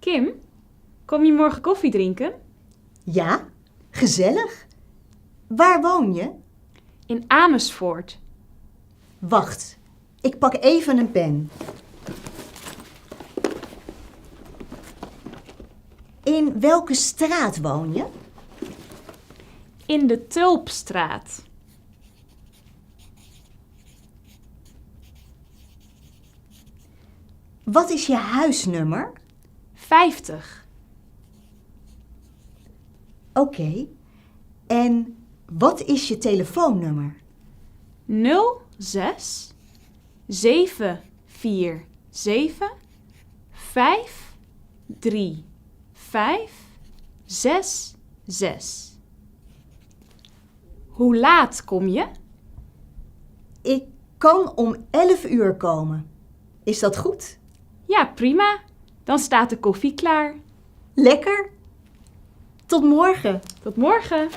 Kim, kom je morgen koffie drinken? Ja, gezellig. Waar woon je? In Amersfoort. Wacht, ik pak even een pen. In welke straat woon je? In de Tulpstraat. Wat is je huisnummer? 50. Oké. En wat is je telefoonnummer? 06 747 53566. Hoe laat kom je? Ik kan om 11 uur komen. Is dat goed? Ja, prima. Dan staat de koffie klaar. Lekker. Tot morgen. Tot morgen.